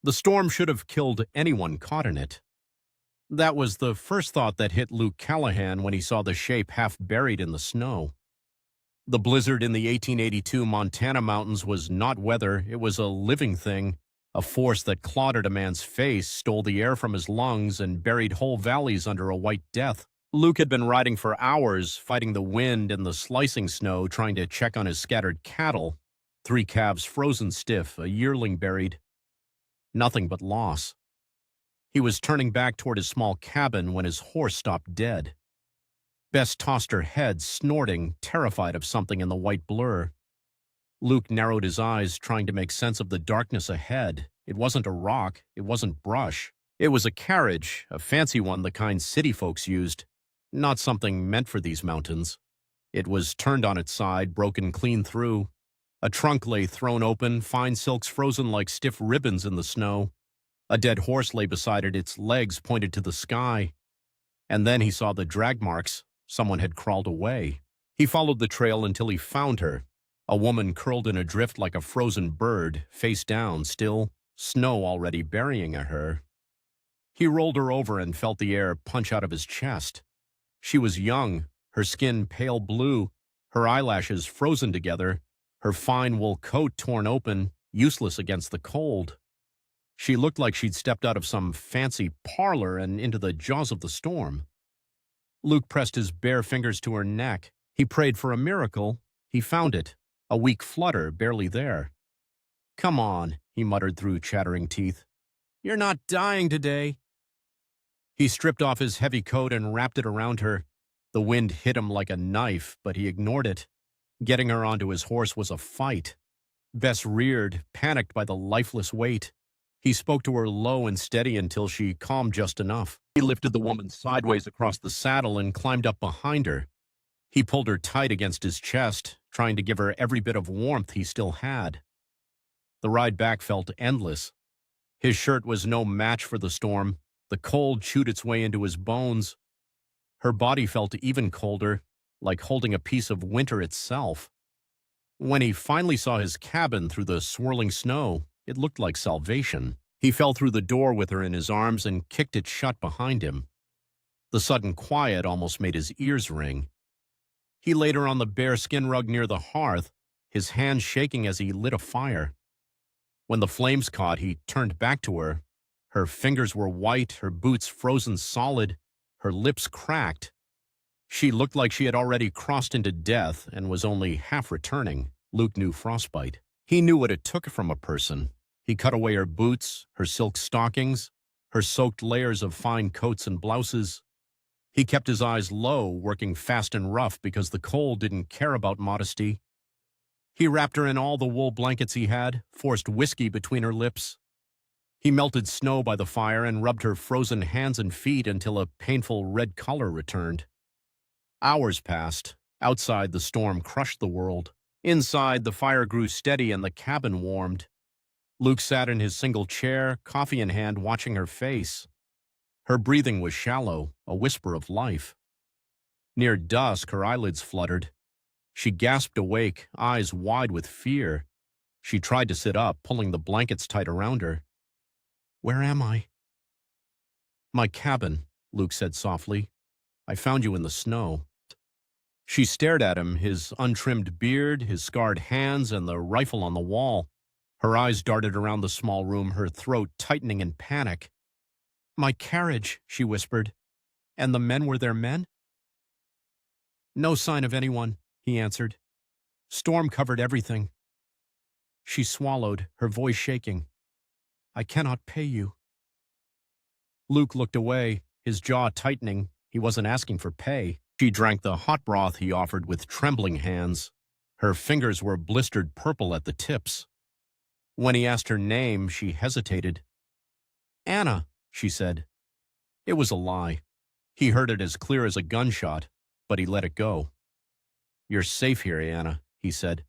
The storm should have killed anyone caught in it. That was the first thought that hit Luke Callahan when he saw the shape half buried in the snow. The blizzard in the 1882 Montana mountains was not weather, it was a living thing, a force that clawed at a man's face, stole the air from his lungs, and buried whole valleys under a white death. Luke had been riding for hours, fighting the wind and the slicing snow, trying to check on his scattered cattle. 3 calves frozen stiff, a yearling buried. Nothing but loss. He was turning back toward his small cabin when his horse stopped dead. Bess tossed her head, snorting, terrified of something in the white blur. Luke narrowed his eyes, trying to make sense of the darkness ahead. It wasn't a rock, it wasn't brush. It was a carriage, a fancy one the kind city folks used, not something meant for these mountains. It was turned on its side, broken clean through. A trunk lay thrown open, fine silks frozen like stiff ribbons in the snow. A dead horse lay beside it, its legs pointed to the sky. And then he saw the drag marks. Someone had crawled away. He followed the trail until he found her, a woman curled in a drift like a frozen bird, face down, still, snow already burying her. He rolled her over and felt the air punch out of his chest. She was young, her skin pale blue, her eyelashes frozen together, her fine wool coat torn open, useless against the cold. She looked like she'd stepped out of some fancy parlor and into the jaws of the storm. Luke pressed his bare fingers to her neck. He prayed for a miracle. He found it, a weak flutter, barely there. "Come on," he muttered through chattering teeth. "You're not dying today." He stripped off his heavy coat and wrapped it around her. The wind hit him like a knife, but he ignored it. Getting her onto his horse was a fight. Bess reared, panicked by the lifeless weight. He spoke to her low and steady until she calmed just enough. He lifted the woman sideways across the saddle and climbed up behind her. He pulled her tight against his chest, trying to give her every bit of warmth he still had. The ride back felt endless. His shirt was no match for the storm. The cold chewed its way into his bones. Her body felt even colder, like holding a piece of winter itself. When he finally saw his cabin through the swirling snow, it looked like salvation. He fell through the door with her in his arms and kicked it shut behind him. The sudden quiet almost made his ears ring. He laid her on the bare skin rug near the hearth, his hands shaking as he lit a fire. When the flames caught, he turned back to her. Her fingers were white, her boots frozen solid, her lips cracked. She looked like she had already crossed into death and was only half returning. Luke knew frostbite. He knew what it took from a person. He cut away her boots, her silk stockings, her soaked layers of fine coats and blouses. He kept his eyes low, working fast and rough because the cold didn't care about modesty. He wrapped her in all the wool blankets he had, forced whiskey between her lips. He melted snow by the fire and rubbed her frozen hands and feet until a painful red color returned. Hours passed. Outside, the storm crushed the world. Inside, the fire grew steady and the cabin warmed. Luke sat in his single chair, coffee in hand, watching her face. Her breathing was shallow, a whisper of life. Near dusk, her eyelids fluttered. She gasped awake, eyes wide with fear. She tried to sit up, pulling the blankets tight around her. "Where am I?" "My cabin," Luke said softly. "I found you in the snow." She stared at him, his untrimmed beard, his scarred hands, and the rifle on the wall. Her eyes darted around the small room, her throat tightening in panic. "My carriage," she whispered. "And the men were their men?" "No sign of anyone," he answered. "Storm covered everything." She swallowed, her voice shaking. "I cannot pay you." Luke looked away, his jaw tightening. He wasn't asking for pay. She drank the hot broth he offered with trembling hands. Her fingers were blistered purple at the tips. When he asked her name, she hesitated. "Anna," she said. It was a lie. He heard it as clear as a gunshot, but he let it go. "You're safe here, Anna," he said.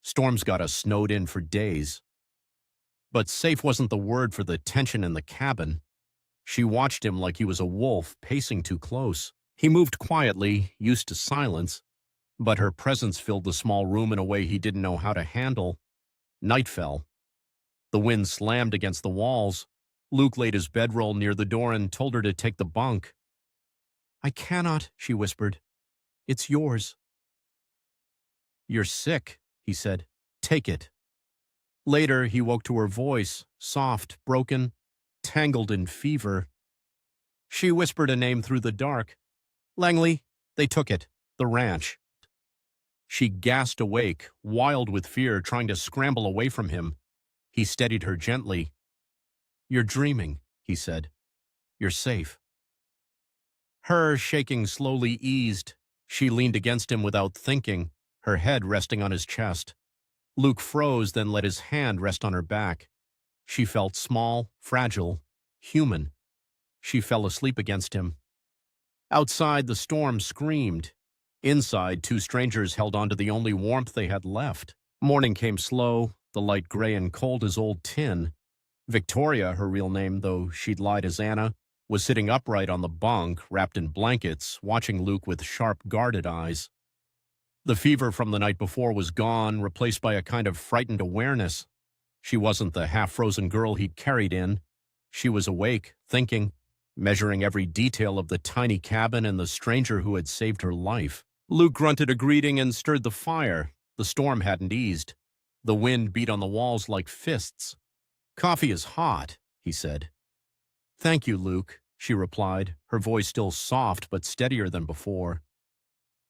"Storm's got us snowed in for days." But safe wasn't the word for the tension in the cabin. She watched him like he was a wolf, pacing too close. He moved quietly, used to silence, but her presence filled the small room in a way he didn't know how to handle. Night fell. The wind slammed against the walls. Luke laid his bedroll near the door and told her to take the bunk. "I cannot," she whispered. "It's yours." "You're sick," he said. "Take it." Later, he woke to her voice, soft, broken, tangled in fever. She whispered a name through the dark. "Langley." They took it. The ranch. She gasped awake, wild with fear, trying to scramble away from him. He steadied her gently. "You're dreaming," he said. "You're safe." Her shaking slowly eased. She leaned against him without thinking, her head resting on his chest. Luke froze, then let his hand rest on her back. She felt small, fragile, human. She fell asleep against him. Outside, the storm screamed. Inside, two strangers held on to the only warmth they had left. Morning came slow, the light gray and cold as old tin. Victoria, her real name, though she'd lied as Anna, was sitting upright on the bunk, wrapped in blankets, watching Luke with sharp, guarded eyes. The fever from the night before was gone, replaced by a kind of frightened awareness. She wasn't the half-frozen girl he'd carried in. She was awake, thinking, measuring every detail of the tiny cabin and the stranger who had saved her life. Luke grunted a greeting and stirred the fire. The storm hadn't eased. The wind beat on the walls like fists. "Coffee is hot," he said. "Thank you, Luke," she replied, her voice still soft but steadier than before.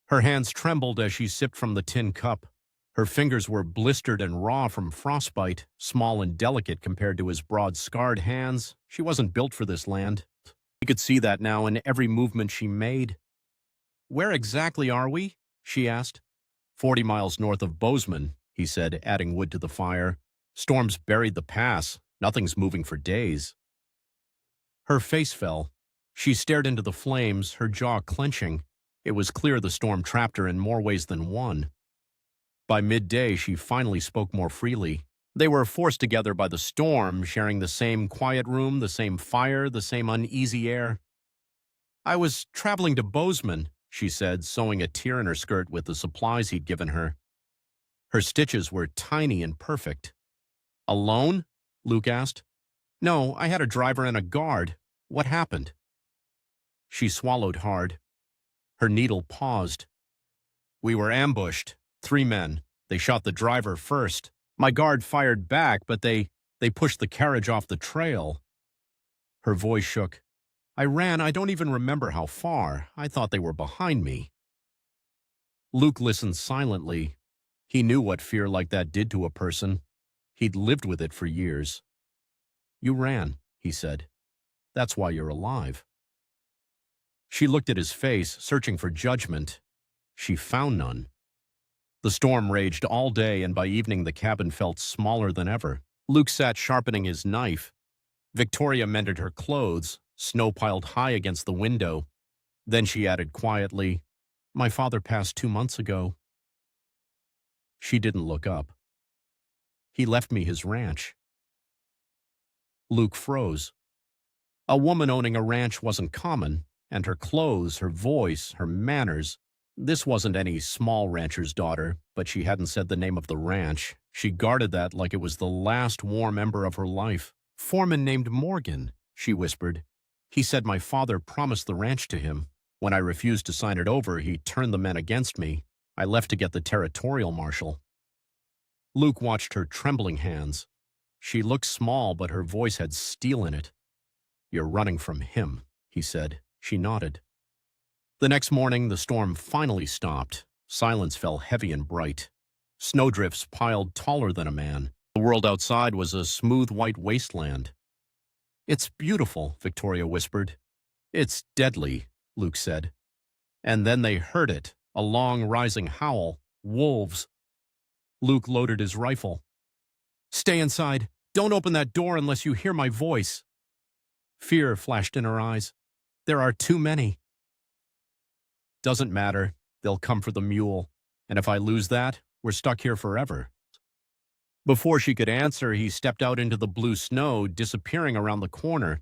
Her hands trembled as she sipped from the tin cup. Her fingers were blistered and raw from frostbite, small and delicate compared to his broad, scarred hands. She wasn't built for this land. He could see that now in every movement she made. "Where exactly are we?" she asked. 40 miles north of Bozeman," he said, adding wood to the fire. "Storms buried the pass. Nothing's moving for days." Her face fell. She stared into the flames, her jaw clenching. It was clear the storm trapped her in more ways than one. By midday, she finally spoke more freely. They were forced together by the storm, sharing the same quiet room, the same fire, the same uneasy air. "I was traveling to Bozeman," she said, sewing a tear in her skirt with the supplies he'd given her. Her stitches were tiny and perfect. "Alone?" Luke asked. "No, I had a driver and a guard. What happened?" She swallowed hard. Her needle paused. "We were ambushed. 3 men. They shot the driver first. My guard fired back, but they pushed the carriage off the trail." Her voice shook. "I ran. I don't even remember how far. I thought they were behind me." Luke listened silently. He knew what fear like that did to a person. He'd lived with it for years. "You ran," he said. "That's why you're alive." She looked at his face, searching for judgment. She found none. The storm raged all day, and by evening the cabin felt smaller than ever. Luke sat sharpening his knife. Victoria mended her clothes, snow piled high against the window. Then she added quietly, "My father passed 2 months ago." She didn't look up. "He left me his ranch." Luke froze. A woman owning a ranch wasn't common, and her clothes, her voice, her manners. This wasn't any small rancher's daughter, but she hadn't said the name of the ranch. She guarded that like it was the last warm ember of her life. "Foreman named Morgan," she whispered. "He said my father promised the ranch to him. When I refused to sign it over, he turned the men against me. I left to get the territorial marshal." Luke watched her trembling hands. She looked small, but her voice had steel in it. "You're running from him," he said. She nodded. The next morning, the storm finally stopped. Silence fell heavy and bright. Snowdrifts piled taller than a man. The world outside was a smooth white wasteland. "It's beautiful," Victoria whispered. "It's deadly," Luke said. And then they heard it, a long rising howl. Wolves. Luke loaded his rifle. "Stay inside. Don't open that door unless you hear my voice." Fear flashed in her eyes. "There are too many." "Doesn't matter. They'll come for the mule. And if I lose that, we're stuck here forever." Before she could answer, he stepped out into the blue snow, disappearing around the corner.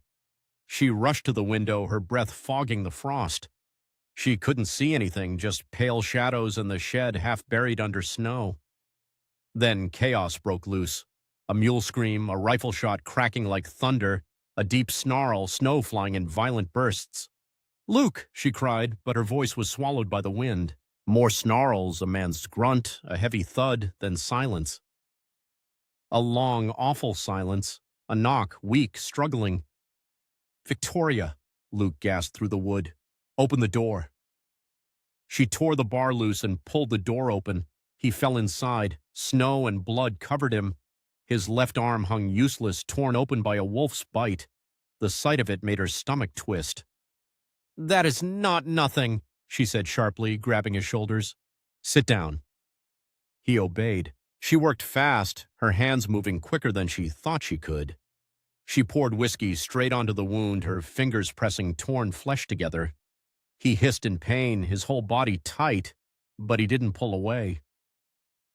She rushed to the window, her breath fogging the frost. She couldn't see anything, just pale shadows and the shed half buried under snow. Then chaos broke loose. A mule scream, a rifle shot cracking like thunder, a deep snarl, snow flying in violent bursts. "Luke!" she cried, but her voice was swallowed by the wind. More snarls, a man's grunt, a heavy thud, then silence. A long, awful silence, a knock, weak, struggling. "Victoria!" Luke gasped through the wood. "Open the door." She tore the bar loose and pulled the door open. He fell inside. Snow and blood covered him. His left arm hung useless, torn open by a wolf's bite. The sight of it made her stomach twist. "That is not nothing," she said sharply, grabbing his shoulders. "Sit down." He obeyed. She worked fast, her hands moving quicker than she thought she could. She poured whiskey straight onto the wound, her fingers pressing torn flesh together. He hissed in pain, his whole body tight, but he didn't pull away.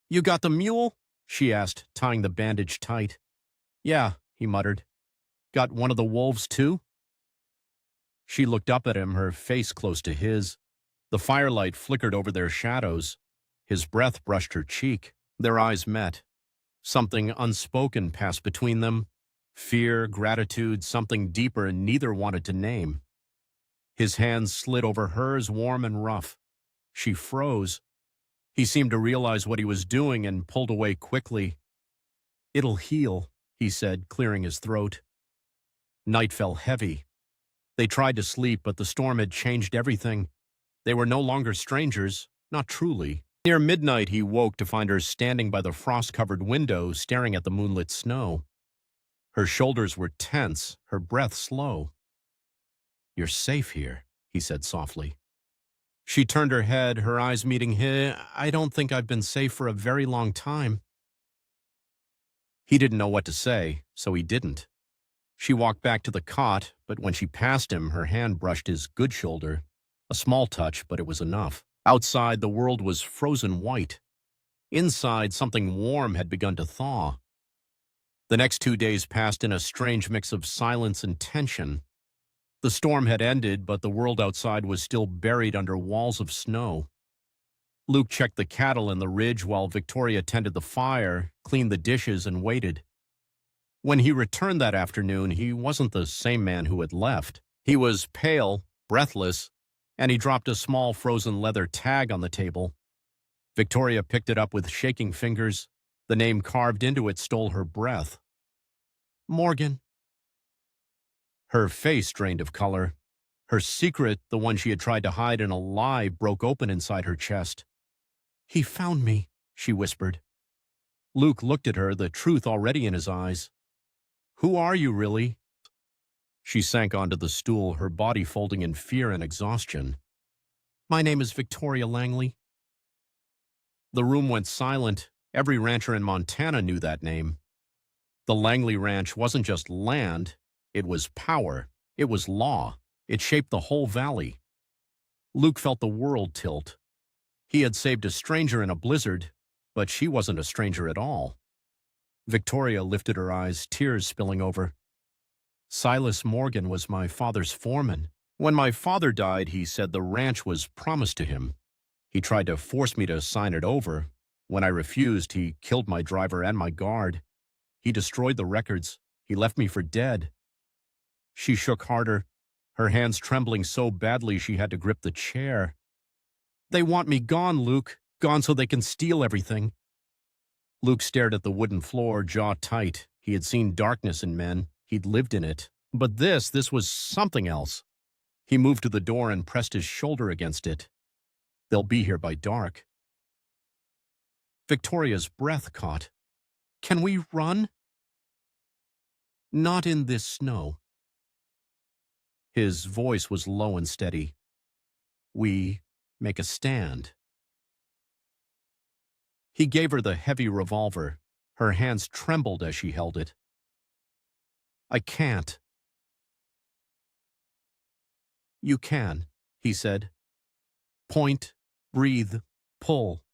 "You got the mule?" she asked, tying the bandage tight. "Yeah," he muttered. "Got one of the wolves too?" She looked up at him, her face close to his. The firelight flickered over their shadows. His breath brushed her cheek. Their eyes met. Something unspoken passed between them. Fear, gratitude, something deeper neither wanted to name. His hands slid over hers, warm and rough. She froze. He seemed to realize what he was doing and pulled away quickly. "It'll heal," he said, clearing his throat. Night fell heavy. They tried to sleep, but the storm had changed everything. They were no longer strangers, not truly. Near midnight, he woke to find her standing by the frost-covered window, staring at the moonlit snow. Her shoulders were tense, her breath slow. "You're safe here," he said softly. She turned her head, her eyes meeting his. "I don't think I've been safe for a very long time." He didn't know what to say, so he didn't. She walked back to the cot, but when she passed him, her hand brushed his good shoulder. A small touch, but it was enough. Outside, the world was frozen white. Inside, something warm had begun to thaw. The next 2 days passed in a strange mix of silence and tension. The storm had ended, but the world outside was still buried under walls of snow. Luke checked the cattle in the ridge while Victoria tended the fire, cleaned the dishes, and waited. When he returned that afternoon, he wasn't the same man who had left. He was pale, breathless, and he dropped a small frozen leather tag on the table. Victoria picked it up with shaking fingers. The name carved into it stole her breath. "Morgan." Her face drained of color. Her secret, the one she had tried to hide in a lie, broke open inside her chest. "He found me," she whispered. Luke looked at her, the truth already in his eyes. "Who are you, really?" She sank onto the stool, her body folding in fear and exhaustion. "My name is Victoria Langley." The room went silent. Every rancher in Montana knew that name. The Langley Ranch wasn't just land. It was power. It was law. It shaped the whole valley. Luke felt the world tilt. He had saved a stranger in a blizzard, but she wasn't a stranger at all. Victoria lifted her eyes, tears spilling over. "Silas Morgan was my father's foreman. When my father died, he said the ranch was promised to him. He tried to force me to sign it over. When I refused, he killed my driver and my guard. He destroyed the records. He left me for dead." She shook harder, her hands trembling so badly she had to grip the chair. "They want me gone, Luke. Gone so they can steal everything." Luke stared at the wooden floor, jaw tight. He had seen darkness in men. He'd lived in it. But this was something else. He moved to the door and pressed his shoulder against it. "They'll be here by dark." Victoria's breath caught. "Can we run?" "Not in this snow." His voice was low and steady. "We make a stand." He gave her the heavy revolver. Her hands trembled as she held it. "I can't." "You can," he said. "Point, breathe, pull."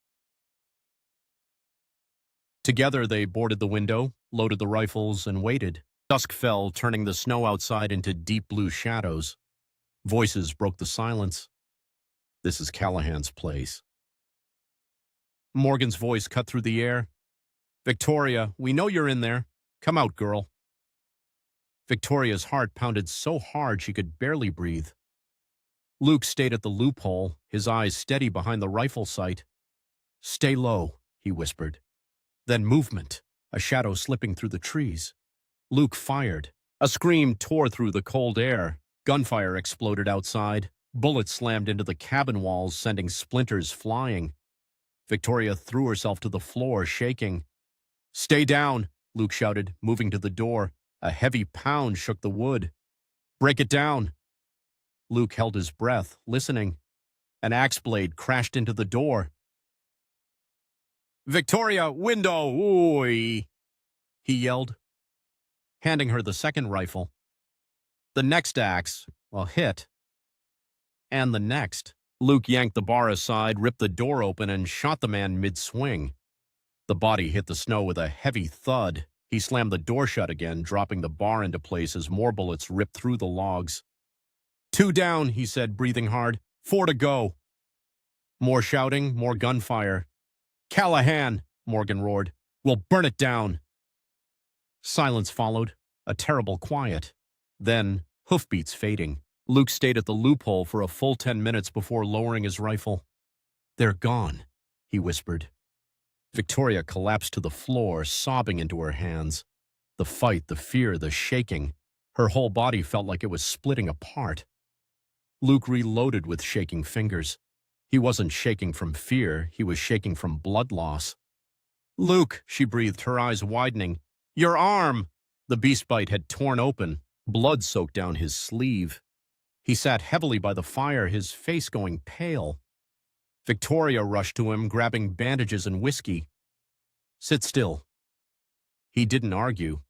Together they boarded the window, loaded the rifles, and waited. Dusk fell, turning the snow outside into deep blue shadows. Voices broke the silence. "This is Callahan's place." Morgan's voice cut through the air. "Victoria, we know you're in there. Come out, girl." Victoria's heart pounded so hard she could barely breathe. Luke stayed at the loophole, his eyes steady behind the rifle sight. "Stay low," he whispered. Then movement, a shadow slipping through the trees. Luke fired. A scream tore through the cold air. Gunfire exploded outside. Bullets slammed into the cabin walls, sending splinters flying. Victoria threw herself to the floor, shaking. "Stay down," Luke shouted, moving to the door. A heavy pound shook the wood. "Break it down." Luke held his breath, listening. An axe blade crashed into the door. "Victoria, window, ooh!" he yelled, handing her the second rifle. The next axe, hit. And the next. Luke yanked the bar aside, ripped the door open, and shot the man mid-swing. The body hit the snow with a heavy thud. He slammed the door shut again, dropping the bar into place as more bullets ripped through the logs. "Two down," he said, breathing hard. "Four to go." More shouting, more gunfire. "Callahan," Morgan roared. "We'll burn it down." Silence followed, a terrible quiet. Then, hoofbeats fading. Luke stayed at the loophole for a full 10 minutes before lowering his rifle. "They're gone," he whispered. Victoria collapsed to the floor, sobbing into her hands. The fight, the fear, the shaking. Her whole body felt like it was splitting apart. Luke reloaded with shaking fingers. He wasn't shaking from fear, he was shaking from blood loss. "Luke," she breathed, her eyes widening. "Your arm!" The beast bite had torn open. Blood soaked down his sleeve. He sat heavily by the fire, his face going pale. Victoria rushed to him, grabbing bandages and whiskey. "Sit still." He didn't argue.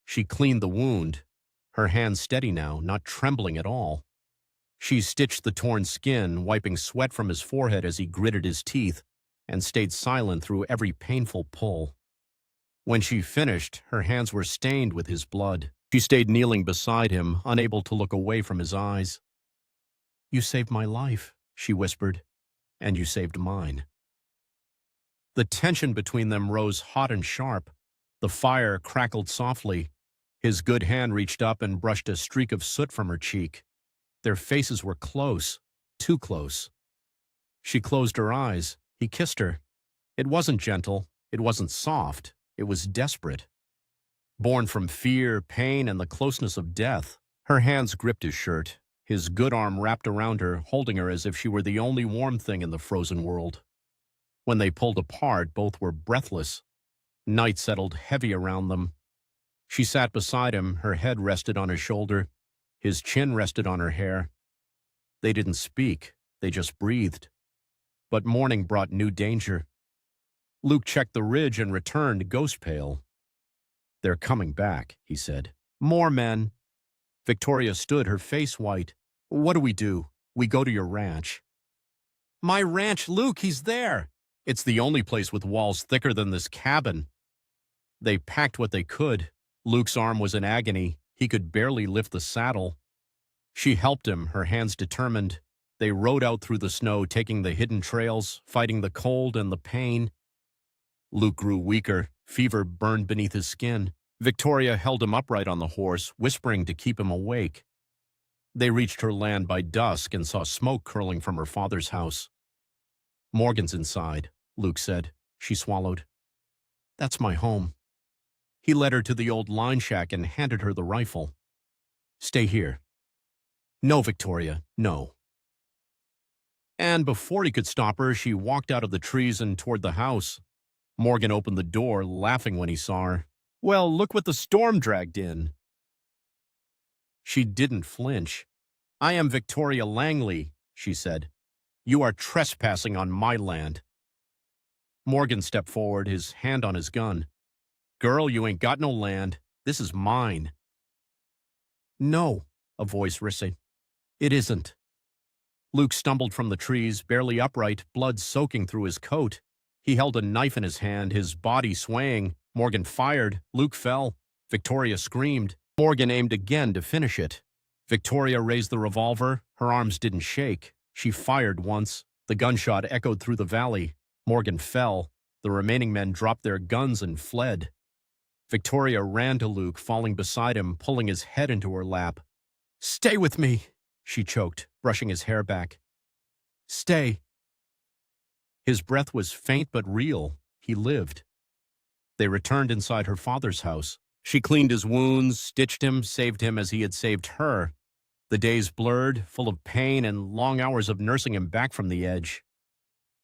She cleaned the wound, her hands steady now, not trembling at all. She stitched the torn skin, wiping sweat from his forehead as he gritted his teeth, and stayed silent through every painful pull. When she finished, her hands were stained with his blood. She stayed kneeling beside him, unable to look away from his eyes. "You saved my life," she whispered, "and you saved mine." The tension between them rose hot and sharp. The fire crackled softly. His good hand reached up and brushed a streak of soot from her cheek. Their faces were close, too close. She closed her eyes. He kissed her. It wasn't gentle. It wasn't soft. It was desperate. Born from fear, pain, and the closeness of death. Her hands gripped his shirt, his good arm wrapped around her, holding her as if she were the only warm thing in the frozen world. When they pulled apart, both were breathless. Night settled heavy around them. She sat beside him, her head rested on his shoulder. His chin rested on her hair. They didn't speak, they just breathed. But morning brought new danger. Luke checked the ridge and returned, ghost pale. "They're coming back," he said. "More men." Victoria stood, her face white. "What do we do? We go to your ranch." "My ranch, Luke, he's there." "It's the only place with walls thicker than this cabin." They packed what they could. Luke's arm was in agony. He could barely lift the saddle. She helped him, her hands determined. They rode out through the snow, taking the hidden trails, fighting the cold and the pain. Luke grew weaker. Fever burned beneath his skin. Victoria held him upright on the horse, whispering to keep him awake. They reached her land by dusk and saw smoke curling from her father's house. "Morgan's inside," Luke said. She swallowed. "That's my home." He led her to the old line shack and handed her the rifle. "Stay here." "No, Victoria, no." And before he could stop her, she walked out of the trees and toward the house. Morgan opened the door, laughing when he saw her. "Well, look what the storm dragged in." She didn't flinch. "I am Victoria Langley," she said. "You are trespassing on my land." Morgan stepped forward, his hand on his gun. "Girl, you ain't got no land. This is mine." "No," a voice whispered. "It isn't." Luke stumbled from the trees, barely upright, blood soaking through his coat. He held a knife in his hand, his body swaying. Morgan fired. Luke fell. Victoria screamed. Morgan aimed again to finish it. Victoria raised the revolver. Her arms didn't shake. She fired once. The gunshot echoed through the valley. Morgan fell. The remaining men dropped their guns and fled. Victoria ran to Luke, falling beside him, pulling his head into her lap. "Stay with me," she choked, brushing his hair back. "Stay." His breath was faint but real. He lived. They returned inside her father's house. She cleaned his wounds, stitched him, saved him as he had saved her. The days blurred, full of pain and long hours of nursing him back from the edge.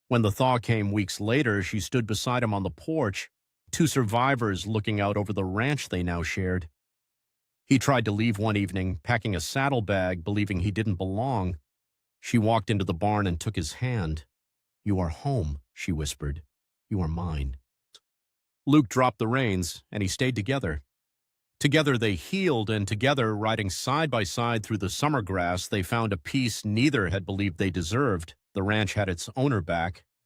When the thaw came weeks later, she stood beside him on the porch, two survivors looking out over the ranch they now shared. He tried to leave one evening, packing a saddlebag, believing he didn't belong. She walked into the barn and took his hand. "You are home," she whispered. "You are mine." Luke dropped the reins, and he stayed together. Together they healed, and together, riding side by side through the summer grass, they found a peace neither had believed they deserved. The ranch had its owner back,